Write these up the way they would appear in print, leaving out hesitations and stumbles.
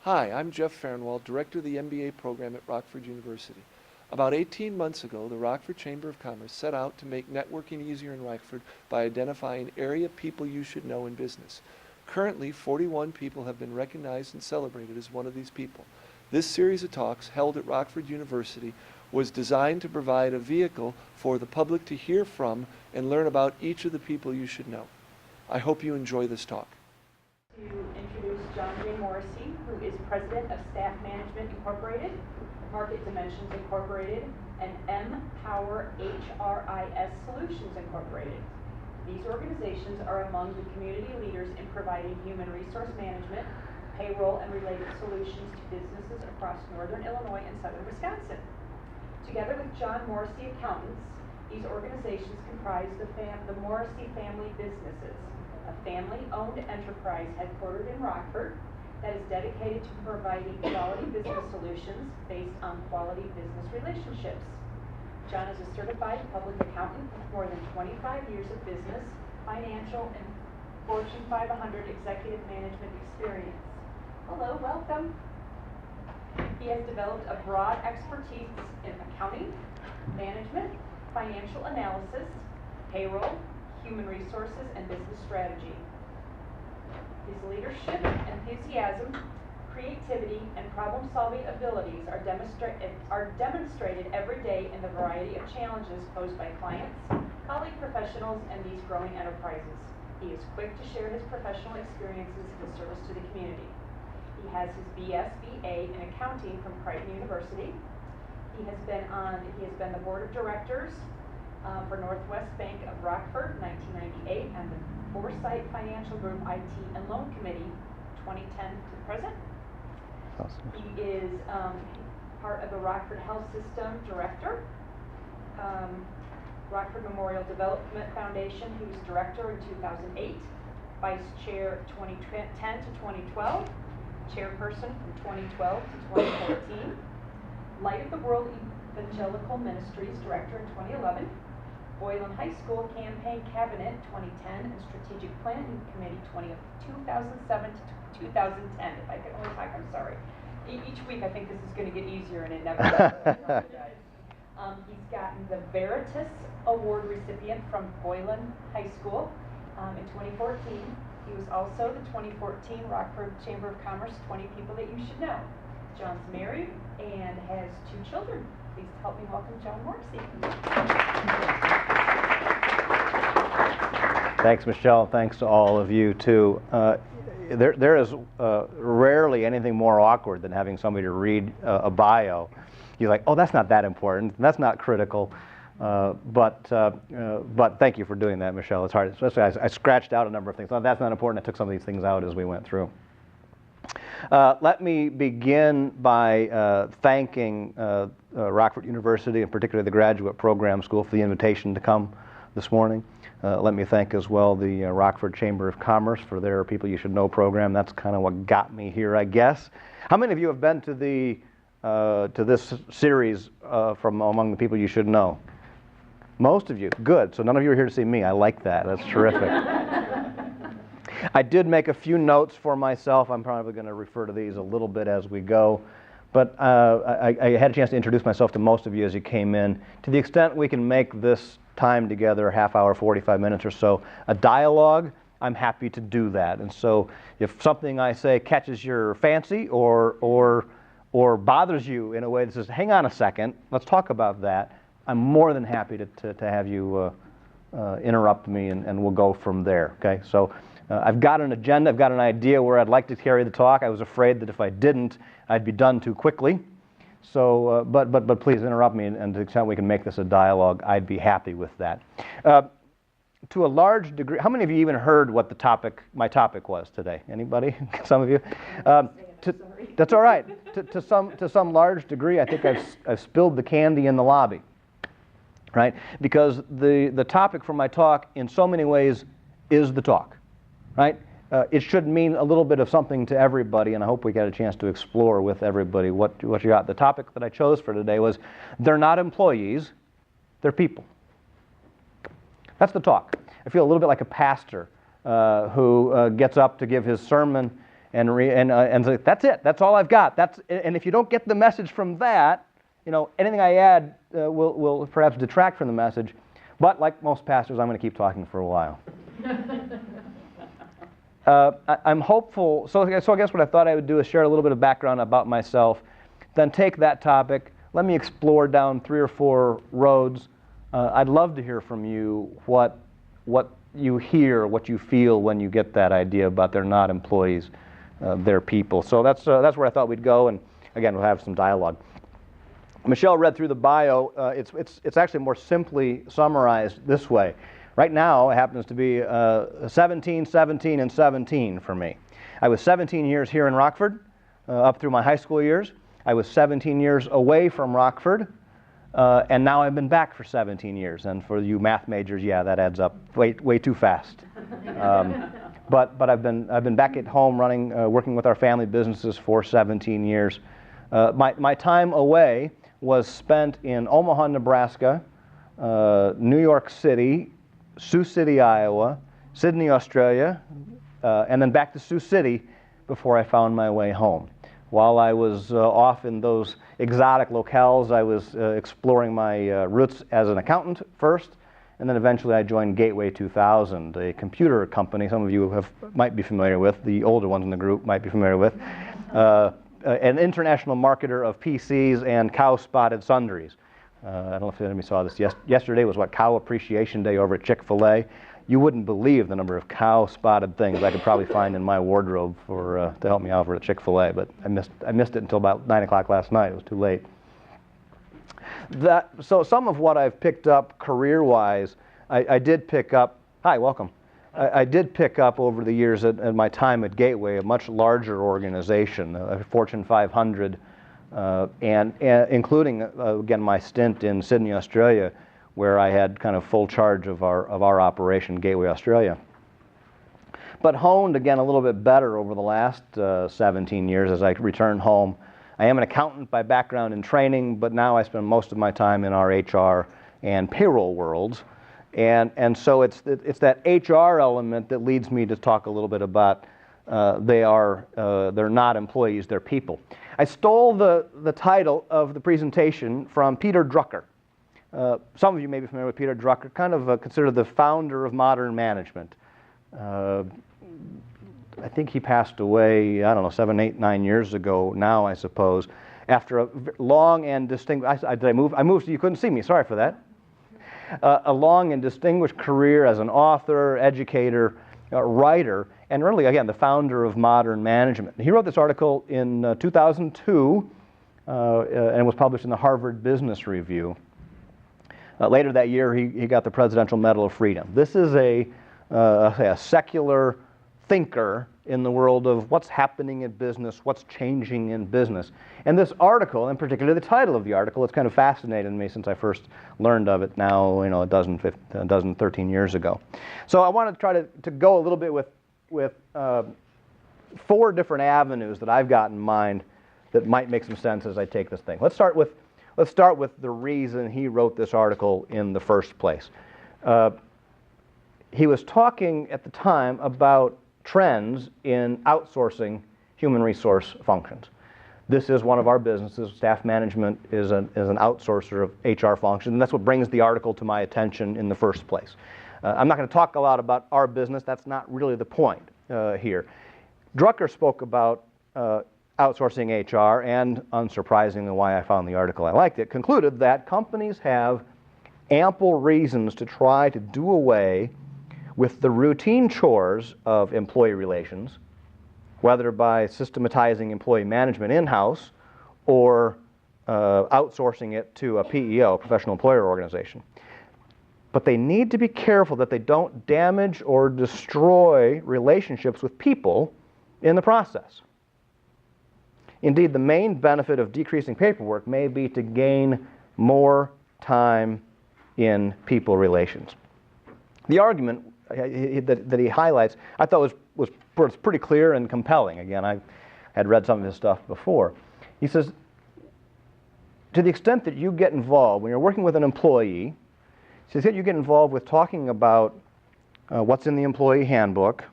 Hi, I'm Jeff Farnwell, Director of the MBA program at Rockford University. About 18 months ago, the Rockford Chamber of Commerce set out to make networking easier in Rockford by identifying area people you should know in business. Currently, 41 people have been recognized and celebrated as one of these people. This series of talks, held at Rockford University, was designed to provide a vehicle for the public to hear from and learn about each of the people you should know. I hope you enjoy this talk. To introduce John J. Morrissey, who is President of Staff Management Incorporated, Market Dimensions Incorporated, and Empower HRIS Solutions Incorporated. These organizations are among the community leaders in providing human resource management, payroll, and related solutions to businesses across northern Illinois and southern Wisconsin. Together with John Morrissey Accountants, these organizations comprise the Morrissey family businesses, a family-owned enterprise headquartered in Rockford that is dedicated to providing quality business solutions based on quality business relationships. John is a certified public accountant with more than 25 years of business, financial, and Fortune 500 executive management experience. Hello, welcome. He has developed a broad expertise in accounting, management, financial analysis, payroll, human resources, and business strategy. His leadership, enthusiasm, creativity, and problem-solving abilities are demonstrated every day in the variety of challenges posed by clients, colleague professionals, and these growing enterprises. He is quick to share his professional experiences in service to the community. He has his BS/BA in accounting from Creighton University. He has been the board of directors for Northwest Bank of Rockford, 1998, and the Foresight Financial Group IT and Loan Committee, 2010 to present. Awesome. He is part of the Rockford Health System Director, Rockford Memorial Development Foundation. He was director in 2008, vice chair 2010 to 2012, chairperson from 2012 to 2014, Light of the World Evangelical Ministries director in 2011, Boylan High School Campaign Cabinet 2010 and Strategic Planning Committee 2007 to 2010. If I could only talk, I'm sorry. Each week I think this is going to get easier and it never does. He's gotten the Veritas Award recipient from Boylan High School in 2014. He was also the 2014 Rockford Chamber of Commerce 20 People That You Should Know. John's married and has 2 children. Please help me welcome John Morrissey. Thanks, Michelle. Thanks to all of you, too. There is rarely anything more awkward than having somebody to read a bio. You're like, oh, that's not that important. That's not critical. But thank you for doing that, Michelle. It's hard. Especially I scratched out a number of things. Oh, that's not important. I took some of these things out as we went through. Let me begin by thanking Rockford University, and particularly the Graduate Program School, for the invitation to come this morning. Let me thank as well the Rockford Chamber of Commerce for their People You Should Know program. That's kind of what got me here, I guess. How many of you have been to this series from among the people you should know? Most of you. Good. So none of you are here to see me. I like that. That's terrific. I did make a few notes for myself. I'm probably going to refer to these a little bit as we go. But I had a chance to introduce myself to most of you as you came in. To the extent we can make this time together, a half hour, 45 minutes or so, a dialogue, I'm happy to do that. And so if something I say catches your fancy or bothers you in a way that says, hang on a second, let's talk about that, I'm more than happy to have you interrupt me and we'll go from there. Okay? So I've got an agenda, I've got an idea where I'd like to carry the talk. I was afraid that if I didn't, I'd be done too quickly. So, but please interrupt me, and to the extent we can make this a dialogue, I'd be happy with that. To a large degree, how many of you even heard what my topic was today? Anybody? Some of you? That's all right. To some large degree, I think I've spilled the candy in the lobby, right? Because the topic for my talk, in so many ways, is the talk, right? It should mean a little bit of something to everybody, and I hope we get a chance to explore with everybody what you got. The topic that I chose for today was, they're not employees, they're people. That's the talk. I feel a little bit like a pastor who gets up to give his sermon, and it's like, that's it. That's all I've got. And if you don't get the message from that, anything I add will perhaps detract from the message. But like most pastors, I'm going to keep talking for a while. I'm hopeful. So I guess what I thought I would do is share a little bit of background about myself, then take that topic, let me explore down 3 or 4 roads. I'd love to hear from you what you hear, what you feel when you get that idea about they're not employees, they're people. So that's where I thought we'd go, and again, we'll have some dialogue. Michelle read through the bio. It's actually more simply summarized this way. Right now, it happens to be 17, 17, and 17 for me. I was 17 years here in Rockford, up through my high school years. I was 17 years away from Rockford, and now I've been back for 17 years. And for you math majors, yeah, that adds up way too fast. But I've been back at home running, working with our family businesses for 17 years. My time away was spent in Omaha, Nebraska, New York City, Sioux City, Iowa, Sydney, Australia, and then back to Sioux City before I found my way home. While I was off in those exotic locales, I was exploring my roots as an accountant first, and then eventually I joined Gateway 2000, a computer company some of you might be familiar with, the older ones in the group might be familiar with, an international marketer of PCs and cow-spotted sundries. I don't know if anybody saw this. Yesterday was Cow Appreciation Day over at Chick-fil-A. You wouldn't believe the number of cow-spotted things I could probably find in my wardrobe to help me out over at Chick-fil-A, but I missed it until about 9 o'clock last night. It was too late. So some of what I've picked up career-wise, I did pick up. Hi, welcome. I did pick up over the years at my time at Gateway, a much larger organization, a Fortune 500, and including again my stint in Sydney, Australia, where I had kind of full charge of our operation, Gateway Australia. But honed again a little bit better over the last 17 years as I returned home. I am an accountant by background and training, but now I spend most of my time in our HR and payroll worlds. And so it's that HR element that leads me to talk a little bit about they're not employees, they're people. I stole the title of the presentation from Peter Drucker. Some of you may be familiar with Peter Drucker, kind of considered the founder of modern management. I think he passed away, I don't know, 7, 8, 9 years ago now, I suppose, after a long and distinguished, I moved so you couldn't see me, sorry for that. A long and distinguished career as an author, educator, writer, and really, again, the founder of modern management. He wrote this article in 2002, and it was published in the Harvard Business Review. Later that year, he got the Presidential Medal of Freedom. This is a secular thinker in the world of what's happening in business, what's changing in business. And this article, and particularly the title of the article, it's kind of fascinated me since I first learned of it now, a dozen, 13 years ago. So I want to try to go a little bit with 4 different avenues that I've got in mind that might make some sense as I take this thing. Let's start with the reason he wrote this article in the first place. He was talking at the time about trends in outsourcing human resource functions. This is one of our businesses. Staff management is an outsourcer of HR functions, and that's what brings the article to my attention in the first place. I'm not going to talk a lot about our business. That's not really the point here. Drucker spoke about outsourcing HR, and unsurprisingly, why I found the article I liked it, concluded that companies have ample reasons to try to do away with the routine chores of employee relations, whether by systematizing employee management in-house or outsourcing it to a PEO, professional employer organization. But they need to be careful that they don't damage or destroy relationships with people in the process. Indeed, the main benefit of decreasing paperwork may be to gain more time in people relations. The argument that he highlights, I thought was pretty clear and compelling. Again, I had read some of his stuff before. He says, to the extent that you get involved, when you're working with an employee, to the extent you get involved with talking about what's in the employee handbook,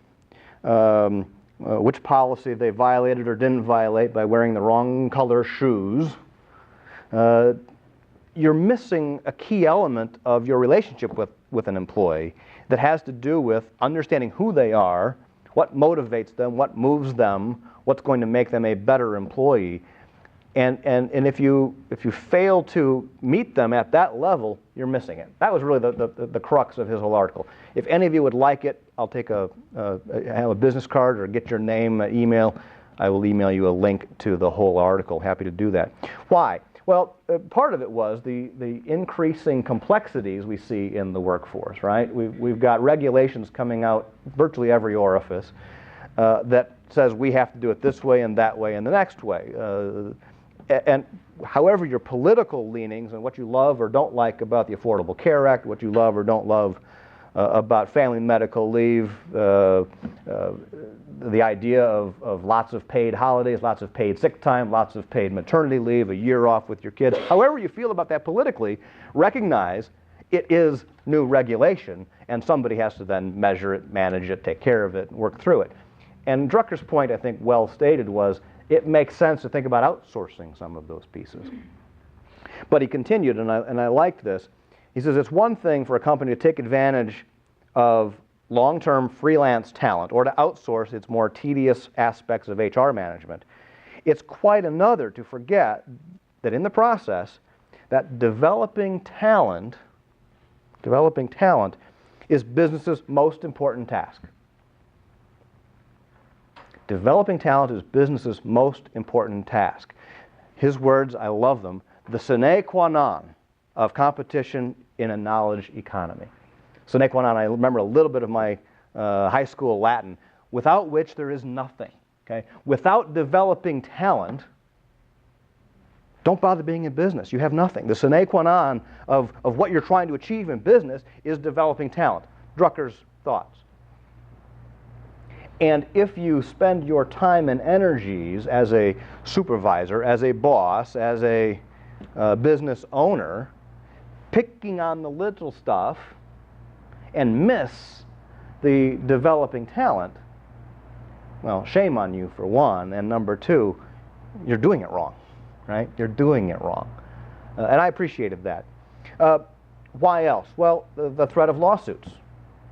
which policy they violated or didn't violate by wearing the wrong color shoes, you're missing a key element of your relationship with an employee that has to do with understanding who they are, what motivates them, what moves them, what's going to make them a better employee. And if you fail to meet them at that level, you're missing it. That was really the crux of his whole article. If any of you would like it, I'll take have a business card or get your name, email. I will email you a link to the whole article. Happy to do that. Why? Well, part of it was the increasing complexities we see in the workforce, right? We've got regulations coming out virtually every orifice that says we have to do it this way and that way and the next way. And however your political leanings and what you love or don't like about the Affordable Care Act, what you love or don't love about family medical leave, the idea of lots of paid holidays, lots of paid sick time, lots of paid maternity leave, a year off with your kids. However you feel about that politically, recognize it is new regulation, and somebody has to then measure it, manage it, take care of it, and work through it. And Drucker's point, I think, well stated, was it makes sense to think about outsourcing some of those pieces. But he continued, and I liked this. He says it's one thing for a company to take advantage of long-term freelance talent or to outsource its more tedious aspects of HR management. It's quite another to forget that in the process, that developing talent is business's most important task. Developing talent is business's most important task. His words, I love them, the sine qua non of competition in a knowledge economy. Sine qua non, I remember a little bit of my high school Latin, without which there is nothing. Okay? Without developing talent, don't bother being in business. You have nothing. The sine qua non of what you're trying to achieve in business is developing talent. Drucker's thoughts. And if you spend your time and energies as a supervisor, as a boss, as a business owner, picking on the little stuff and miss the developing talent, well, shame on you for one, and number two, you're doing it wrong, right? You're doing it wrong. And I appreciated that. Why else? Well, the threat of lawsuits,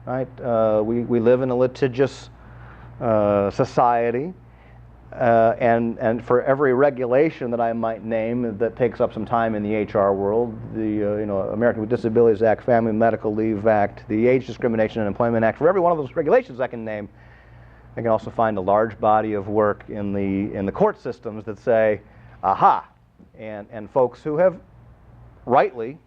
right? We live in a litigious society, and for every regulation that I might name that takes up some time in the HR world, the American with Disabilities Act, Family Medical Leave Act, the Age Discrimination and Employment Act, for every one of those regulations I can name, I can also find a large body of work in the court systems that say, aha, and folks who have rightly,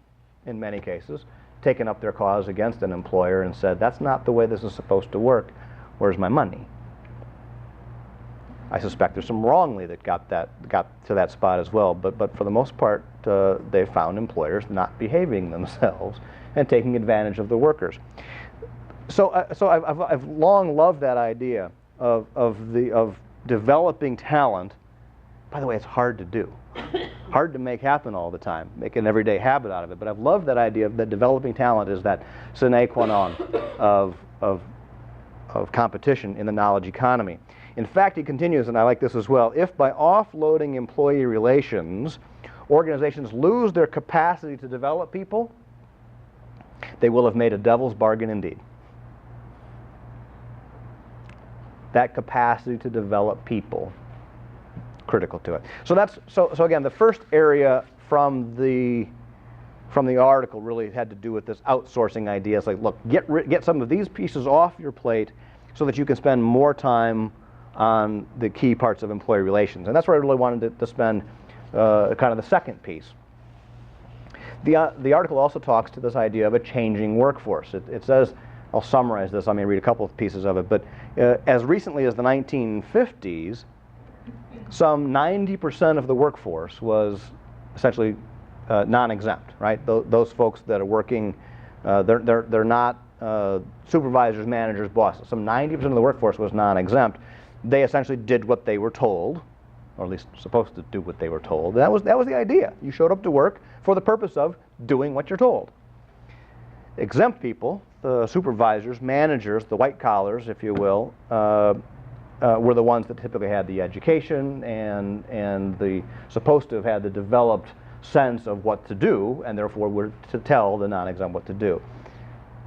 in many cases, taken up their cause against an employer and said, that's not the way this is supposed to work, where's my money? I suspect there's some wrongly that got to that spot as well, but for the most part, they found employers not behaving themselves and taking advantage of the workers. So I've long loved that idea of developing talent. By the way, it's hard to do, hard to make happen all the time, make an everyday habit out of it. But I've loved that idea that developing talent is that sine qua non of competition in the knowledge economy. In fact, he continues, and I like this as well, if by offloading employee relations, organizations lose their capacity to develop people, they will have made a devil's bargain indeed. That capacity to develop people, critical to it. So again, the first area from the article really had to do with this outsourcing idea. It's like, look, get some of these pieces off your plate so that you can spend more time on the key parts of employee relations. And that's where I really wanted to spend kind of the second piece. The article also talks to this idea of a changing workforce. It says, I'll summarize this, I may read a couple of pieces of it, but as recently as the 1950s, some 90% of the workforce was essentially non-exempt, right? Those folks that are working, they're not supervisors, managers, bosses. Some 90% of the workforce was non-exempt. They essentially did what they were told, or at least supposed to do what they were told. That was the idea. You showed up to work for the purpose of doing what you're told. Exempt people, the supervisors, managers, the white collars, if you will, were the ones that typically had the education and the supposed to have had the developed sense of what to do, and therefore were to tell the non-exempt what to do.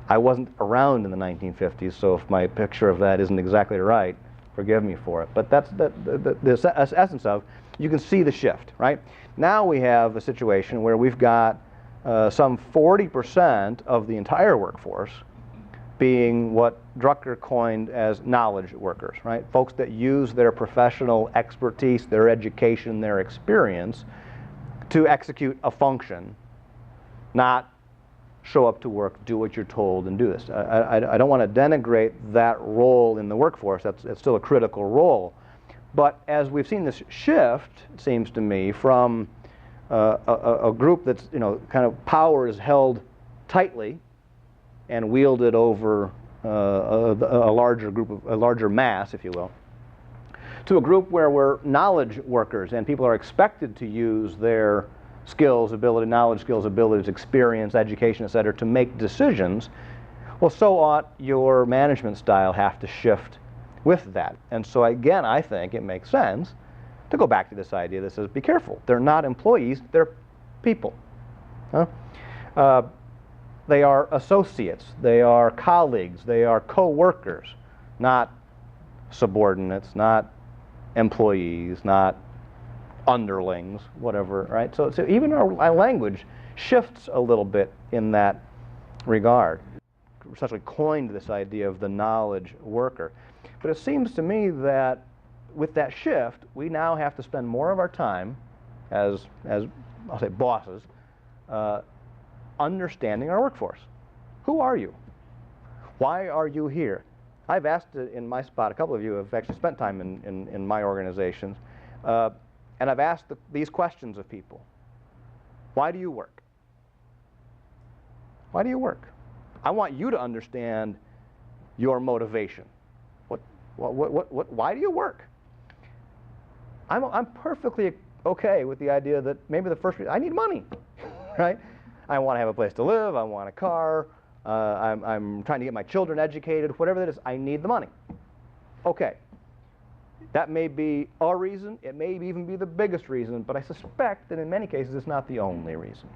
I wasn't around in the 1950s, so if my picture of that isn't exactly right, forgive me for it. But that's the essence of, you can see the shift, right? Now we have a situation where we've got some 40% of the entire workforce being what Drucker coined as knowledge workers, right? Folks that use their professional expertise, their education, their experience to execute a function, not show up to work, do what you're told, and do this. I don't want to denigrate that role in the workforce. It's still a critical role. But as we've seen this shift, it seems to me, from a group that's, kind of power is held tightly and wielded over a larger group, a larger mass, if you will, to a group where we're knowledge workers and people are expected to use their skills, knowledge, skills, abilities, experience, education, et cetera, to make decisions. Well, so ought your management style have to shift with that. And so again, I think it makes sense to go back to this idea that says, be careful. They're not employees, they're people. Huh? They are associates, they are colleagues, they are co-workers, not subordinates, not employees, not underlings, whatever, right? So even our language shifts a little bit in that regard. We essentially coined this idea of the knowledge worker. But it seems to me that with that shift, we now have to spend more of our time as I'll say bosses, understanding our workforce. Who are you? Why are you here? I've asked it in my spot, a couple of you have actually spent time in my organizations, and I've asked these questions of people. Why do you work? Why do you work? I want you to understand your motivation. Why do you work? I'm perfectly okay with the idea that maybe the first reason, I need money, right? I want to have a place to live, I want a car, I'm trying to get my children educated, whatever that is, I need the money. Okay. That may be a reason, it may even be the biggest reason, but I suspect that in many cases it's not the only reason.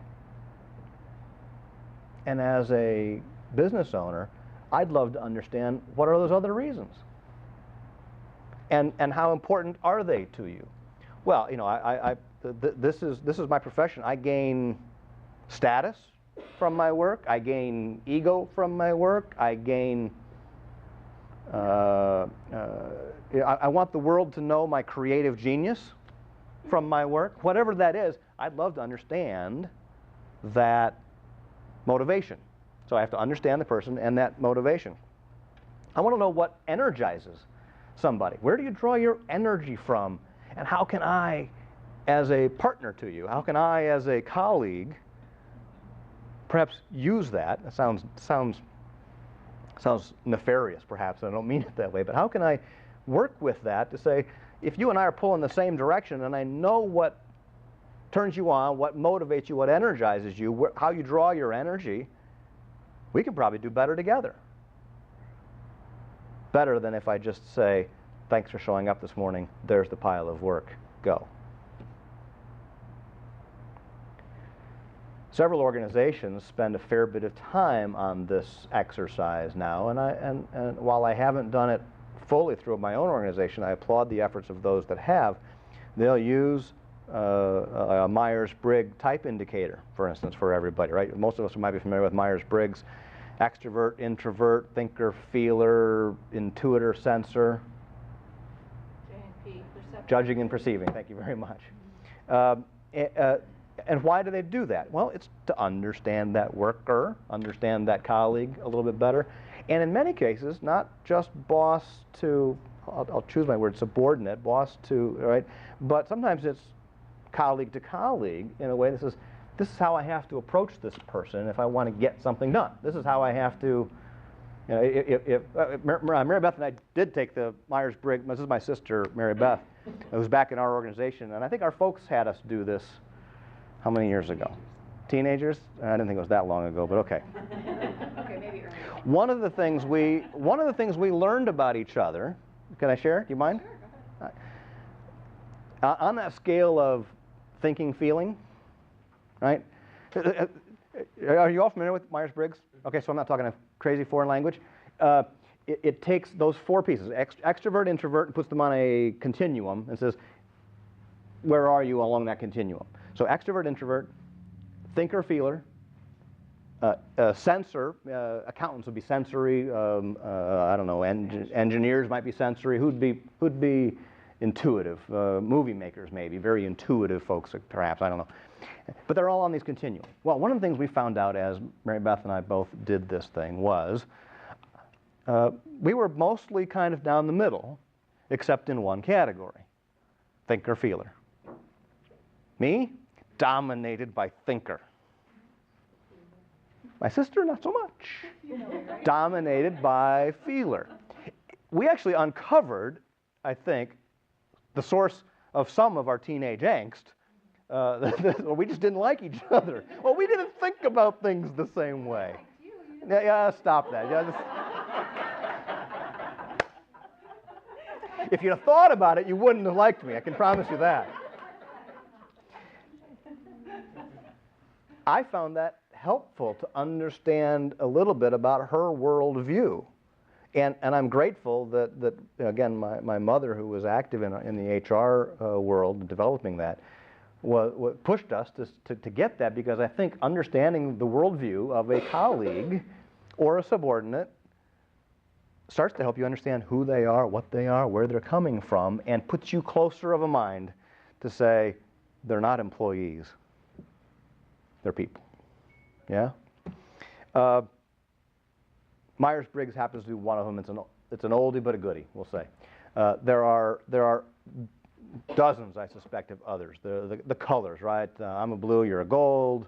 And as a business owner, I'd love to understand what are those other reasons? And how important are they to you? Well, this is my profession. I gain status from my work. I gain ego from my work. I gain. I want the world to know my creative genius from my work. Whatever that is, I'd love to understand that motivation. So I have to understand the person and that motivation. I want to know what energizes somebody. Where do you draw your energy from? And how can I, as a partner to you, how can I, as a colleague, perhaps use that? It sounds nefarious, perhaps. I don't mean it that way. But how can I work with that to say, if you and I are pulling the same direction, and I know what turns you on, what motivates you, what energizes you, how you draw your energy, we can probably do better together. Better than if I just say, thanks for showing up this morning, there's the pile of work, go. Several organizations spend a fair bit of time on this exercise now, and while I haven't done it fully through my own organization, I applaud the efforts of those that have. They'll use a Myers-Briggs type indicator, for instance, for everybody, right? Most of us might be familiar with Myers-Briggs. Extrovert, introvert, thinker, feeler, intuitor, sensor. J&P, perception. Judging and perceiving. Thank you very much. And why do they do that? Well, it's to understand that worker, understand that colleague a little bit better. And in many cases, not just boss to, I'll choose my word, subordinate, boss to, right? But sometimes it's colleague to colleague in a way that says, this is how I have to approach this person if I want to get something done. This is how I have to, Mary Beth and I did take the Myers-Briggs, this is my sister, Mary Beth, it was back in our organization, and I think our folks had us do this, how many years ago? Teenagers? I didn't think it was that long ago, but okay. Okay, maybe earlier. One of the things we learned about each other, Can I share? Do you mind? Sure, go ahead. On that scale of thinking, feeling, right? Are you all familiar with Myers-Briggs? Okay, so I'm not talking a crazy foreign language. It takes those four pieces, extrovert, introvert, and puts them on a continuum and says, where are you along that continuum? So extrovert, introvert, thinker, feeler, sensor, accountants would be sensory, I don't know, engineers might be sensory, who'd be intuitive, movie makers maybe, very intuitive folks perhaps, I don't know. But they're all on these continuum. Well, one of the things we found out as Mary Beth and I both did this thing was we were mostly kind of down the middle, except in one category, thinker, feeler. Me, dominated by thinker. My sister, not so much. Dominated by feeler. We actually uncovered, I think, the source of some of our teenage angst. We just didn't like each other. Well, we didn't think about things the same way. Yeah, stop that. If you'd have thought about it, you wouldn't have liked me. I can promise you that. I found that helpful to understand a little bit about her worldview. And I'm grateful that again, my mother, who was active in the HR world, developing that, what pushed us to get that, because I think understanding the worldview of a colleague or a subordinate starts to help you understand who they are, what they are, where they're coming from, and puts you closer of a mind to say, they're not employees, they're people. Yeah? Myers-Briggs happens to be one of them. It's an oldie but a goodie, we'll say. There are dozens, I suspect, of others. The colors, right? I'm a blue, you're a gold.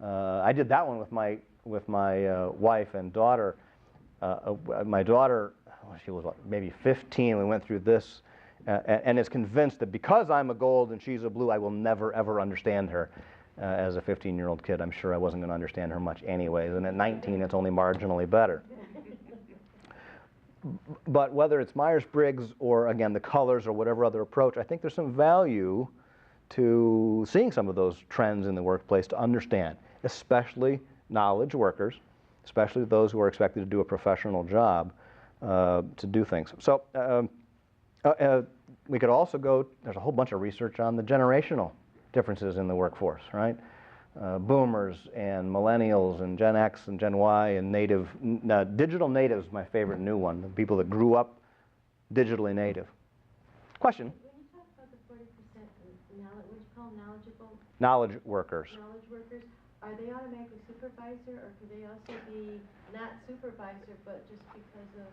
I did that one with my wife and daughter. My daughter, she was maybe 15. We went through this, and is convinced that because I'm a gold and she's a blue, I will never ever understand her. As a 15-year-old kid, I'm sure I wasn't going to understand her much anyways. And at 19, it's only marginally better. But whether it's Myers-Briggs or, again, the colors or whatever other approach, I think there's some value to seeing some of those trends in the workplace to understand, especially knowledge workers, especially those who are expected to do a professional job, to do things. So we could also go, there's a whole bunch of research on the generational differences in the workforce, right? Boomers and millennials and Gen X and Gen Y and digital natives, my favorite new one, the people that grew up digitally native. Question? When you talk about the 40% what you call knowledgeable? Knowledge workers. Knowledge workers, are they automatically supervisor, or could they also be not supervisor, but just because of,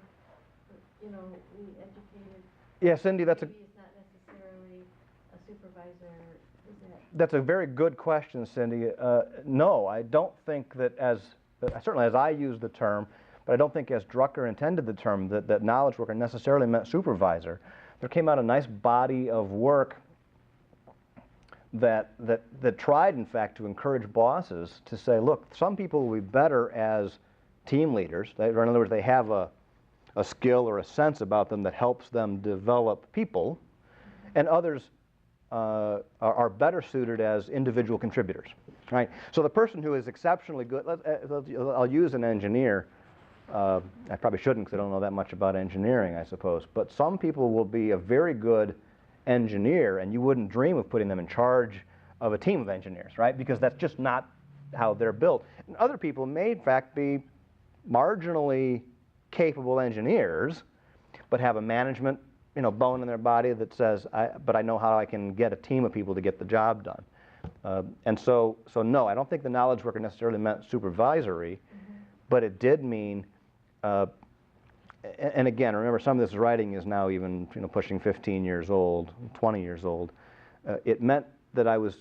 the educated? Yeah, Cindy, that's maybe is not necessarily a supervisor. That's a very good question, Cindy. No, I don't think that certainly as I use the term, but I don't think as Drucker intended the term, that knowledge worker necessarily meant supervisor. There came out a nice body of work that tried, in fact, to encourage bosses to say, look, some people will be better as team leaders. In other words, they have a skill or a sense about them that helps them develop people, and others are better suited as individual contributors, right? So the person who is exceptionally good, I'll use an engineer. I probably shouldn't because I don't know that much about engineering, I suppose. But some people will be a very good engineer, and you wouldn't dream of putting them in charge of a team of engineers, right? Because that's just not how they're built. And other people may, in fact, be marginally capable engineers, but have a management bone in their body that says, but I know how I can get a team of people to get the job done. And so no, I don't think the knowledge worker necessarily meant supervisory, but it did mean, and again, remember, some of this writing is now even pushing 15 years old, 20 years old. It meant that I was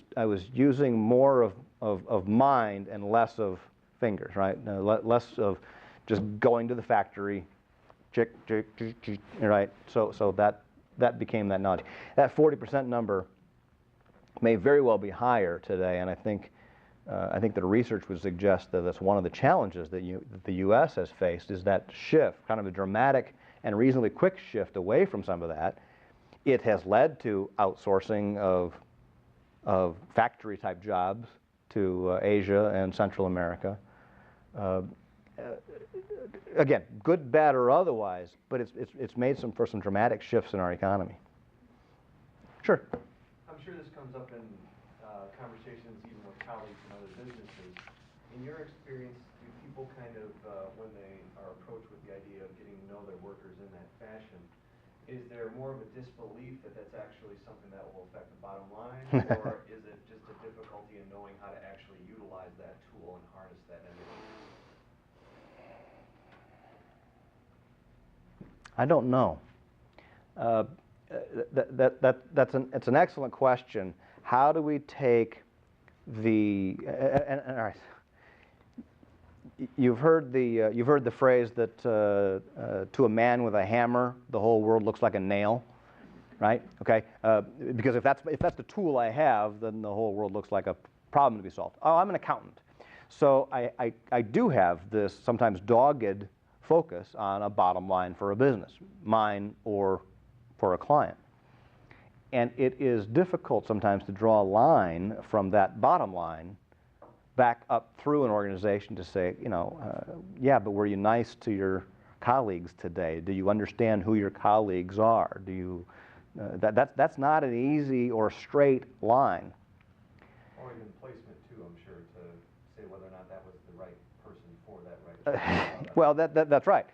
using more of mind and less of fingers, right? Less of just going to the factory, right? So that became that knowledge. That 40% number may very well be higher today, and I think the research would suggest that that's one of the challenges that the U.S. has faced, is that shift, kind of a dramatic and reasonably quick shift away from some of that. It has led to outsourcing of factory-type jobs to Asia and Central America. Again, good, bad, or otherwise, but it's made for some dramatic shifts in our economy. Sure. I'm sure this comes up in conversations even with colleagues in other businesses. In your experience, do people kind of, when they are approached with the idea of getting to know their workers in that fashion, is there more of a disbelief that that's actually something that will affect the bottom line, or is it just a difficulty in knowing how to actually utilize that tool and harness that energy? I don't know. It's an excellent question. How do we take the all right. You've heard the phrase that to a man with a hammer, the whole world looks like a nail, right? Okay, because if that's the tool I have, then the whole world looks like a problem to be solved. Oh, I'm an accountant, so I do have this sometimes dogged focus on a bottom line for a business, mine or for a client. And it is difficult sometimes to draw a line from that bottom line back up through an organization to say, yeah, but were you nice to your colleagues today? Do you understand who your colleagues are? Do you, that's not an easy or straight line. Or even placement too, I'm sure, to say whether or not that was the right person for that right. Well, that's right.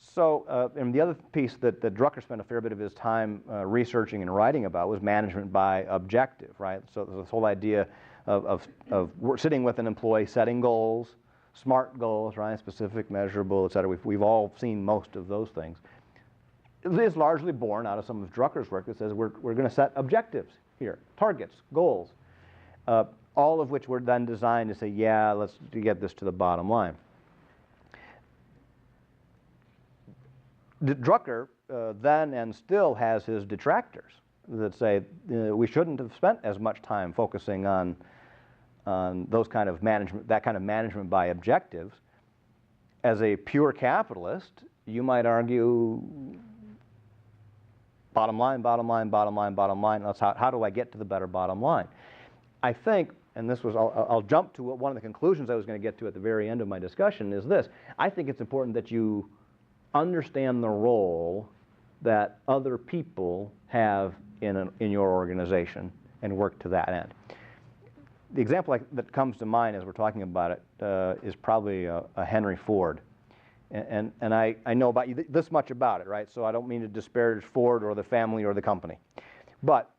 So, and the other piece that Drucker spent a fair bit of his time researching and writing about was management by objective, right? So this whole idea of sitting with an employee, setting goals, SMART goals, right? Specific, measurable, et cetera. We've all seen most of those things. It is largely born out of some of Drucker's work that says we're going to set objectives here, targets, goals, all of which were then designed to say, yeah, let's get this to the bottom line. Drucker then and still has his detractors that say we shouldn't have spent as much time focusing on those kind of management, that kind of management by objectives. As a pure capitalist, you might argue bottom line, bottom line, bottom line, bottom line. That's how do I get to the better bottom line? I think, and this was, I'll jump to one of the conclusions I was going to get to at the very end of my discussion is this. I think it's important that you understand the role that other people have in your organization and work to that end. The example that comes to mind as we're talking about it is probably a Henry Ford. And I know about this much about it, right? So I don't mean to disparage Ford or the family or the company. But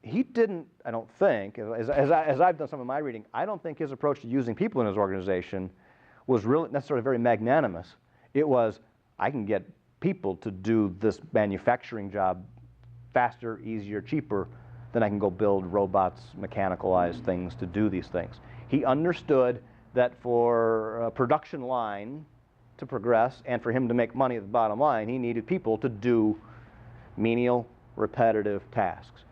he didn't, I don't think, as I've done some of my reading, I don't think his approach to using people in his organization was really necessarily very magnanimous. It was, I can get people to do this manufacturing job faster, easier, cheaper than I can go build robots, mechanicalized things to do these things. He understood that for a production line to progress and for him to make money at the bottom line, he needed people to do menial, repetitive tasks.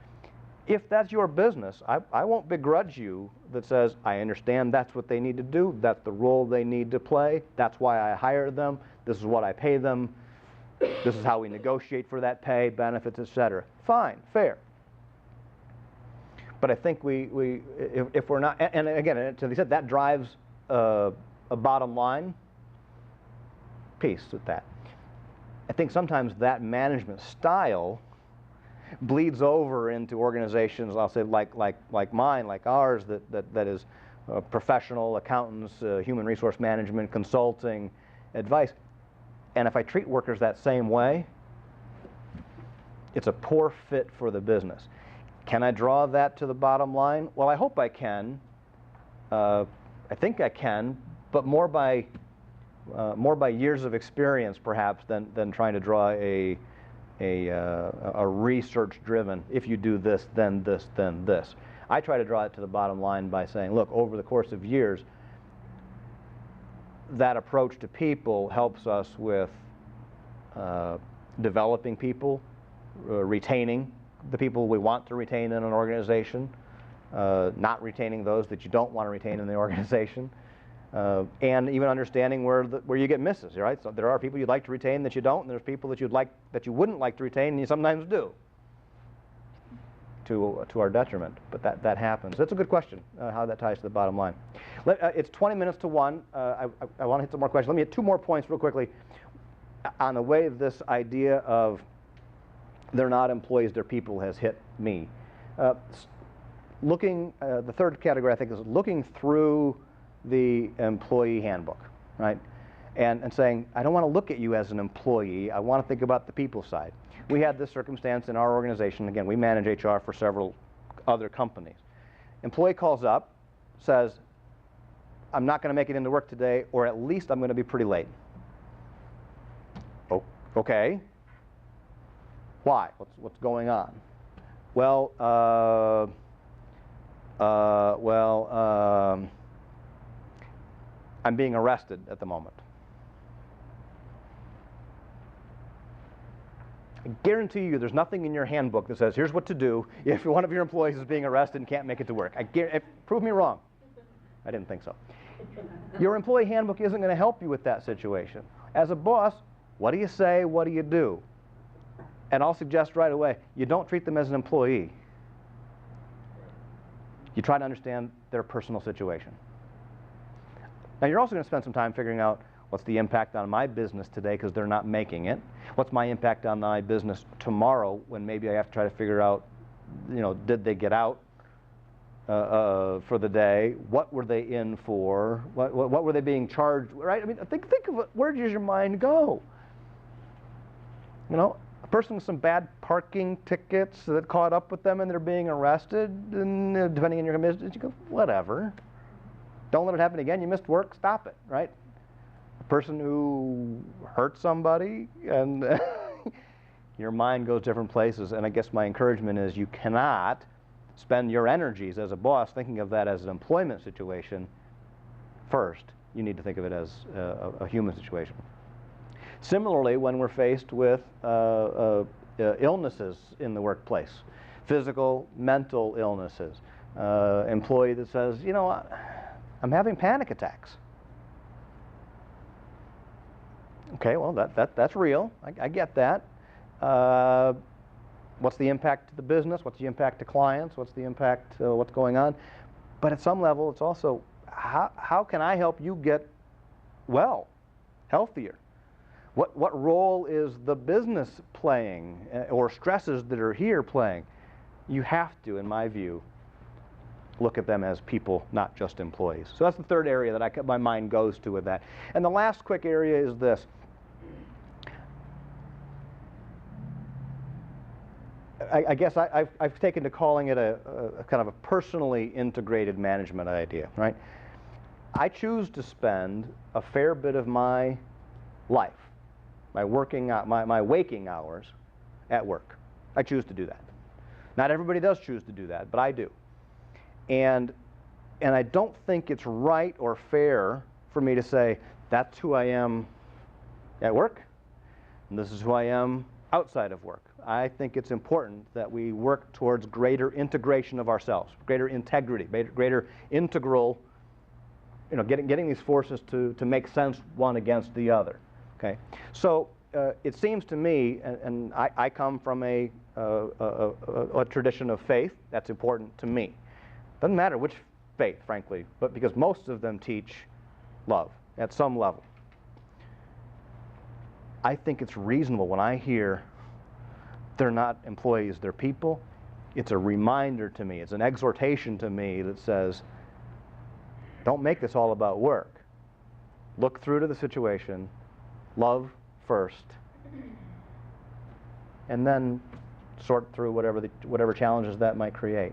If that's your business, I won't begrudge you that says, I understand that's what they need to do, that's the role they need to play, that's why I hired them, this is what I pay them, this is how we negotiate for that pay, benefits, etc. Fine, fair. But I think if we're not, and again, as I said, that drives a bottom line piece with that. I think sometimes that management style bleeds over into organizations, I'll say like mine, like ours, that is professional accountants, human resource management, consulting, advice. And if I treat workers that same way, it's a poor fit for the business. Can I draw that to the bottom line? Well, I hope I can. I think I can, but more by years of experience, perhaps, than trying to draw a research-driven, if you do this, then this, then this. I try to draw it to the bottom line by saying, look, over the course of years, that approach to people helps us with developing people, retaining the people we want to retain in an organization, not retaining those that you don't want to retain in the organization, And even understanding where you get misses, right? So there are people you'd like to retain that you don't, and there's people that you wouldn't like to retain, and you sometimes do. To our detriment, but that happens. That's a good question, how that ties to the bottom line. It's 20 minutes to 1. I want to hit some more questions. Let me hit 2 more points real quickly on the way this idea of they're not employees, they're people has hit me. The third category, I think, is looking through the employee handbook, right? And saying, I don't want to look at you as an employee, I want to think about the people side. We had this circumstance in our organization. Again, we manage HR for several other companies. Employee calls up, says, I'm not going to make it into work today, or at least I'm going to be pretty late. Oh, okay. Why? What's going on? Well, I'm being arrested at the moment. I guarantee you there's nothing in your handbook that says, here's what to do if one of your employees is being arrested and can't make it to work. Prove me wrong. I didn't think so. Your employee handbook isn't going to help you with that situation. As a boss, what do you say? What do you do? And I'll suggest right away, you don't treat them as an employee. You try to understand their personal situation. Now, you're also going to spend some time figuring out what's the impact on my business today because they're not making it. What's my impact on my business tomorrow when maybe I have to try to figure out, did they get out for the day? What were they in for? What were they being charged? Right? I mean, think of it. Where does your mind go? A person with some bad parking tickets that caught up with them and they're being arrested, and depending on your business, you go, whatever. Don't let it happen again. You missed work. Stop it, right? A person who hurt somebody, and your mind goes different places. And I guess my encouragement is you cannot spend your energies as a boss thinking of that as an employment situation first. You need to think of it as a human situation. Similarly, when we're faced with illnesses in the workplace, physical, mental illnesses, employee that says, I'm having panic attacks. Okay, well, that's real. I get that. What's the impact to the business? What's the impact to clients? What's the impact to what's going on? But at some level, it's also, how can I help you get well, healthier? What role is the business playing, or stresses that are here playing? You have to, in my view, look at them as people, not just employees. So that's the third area that my mind goes to with that. And the last quick area is this. I guess I've taken to calling it a kind of a personally integrated management idea, right? I choose to spend a fair bit of my life, my waking hours at work. I choose to do that. Not everybody does choose to do that, but I do. And I don't think it's right or fair for me to say, that's who I am at work, and this is who I am outside of work. I think it's important that we work towards greater integration of ourselves, greater integrity, greater integral, getting these forces to make sense one against the other. Okay, so it seems to me, and I come from a tradition of faith that's important to me. Doesn't matter which faith, frankly, but because most of them teach love at some level. I think it's reasonable when I hear they're not employees, they're people. It's a reminder to me, it's an exhortation to me that says, don't make this all about work. Look through to the situation, love first, and then sort through whatever challenges that might create.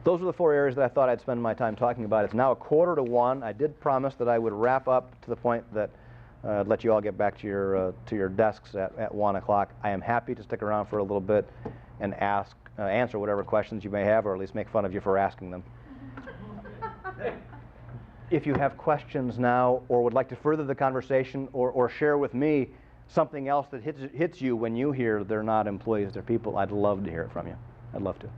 Those are the 4 areas that I thought I'd spend my time talking about. It's now 1:45. I did promise that I would wrap up to the point that I'd let you all get back to your desks at 1 o'clock. I am happy to stick around for a little bit and answer whatever questions you may have, or at least make fun of you for asking them. If you have questions now, or would like to further the conversation, or share with me something else that hits you when you hear they're not employees, they're people, I'd love to hear it from you. I'd love to.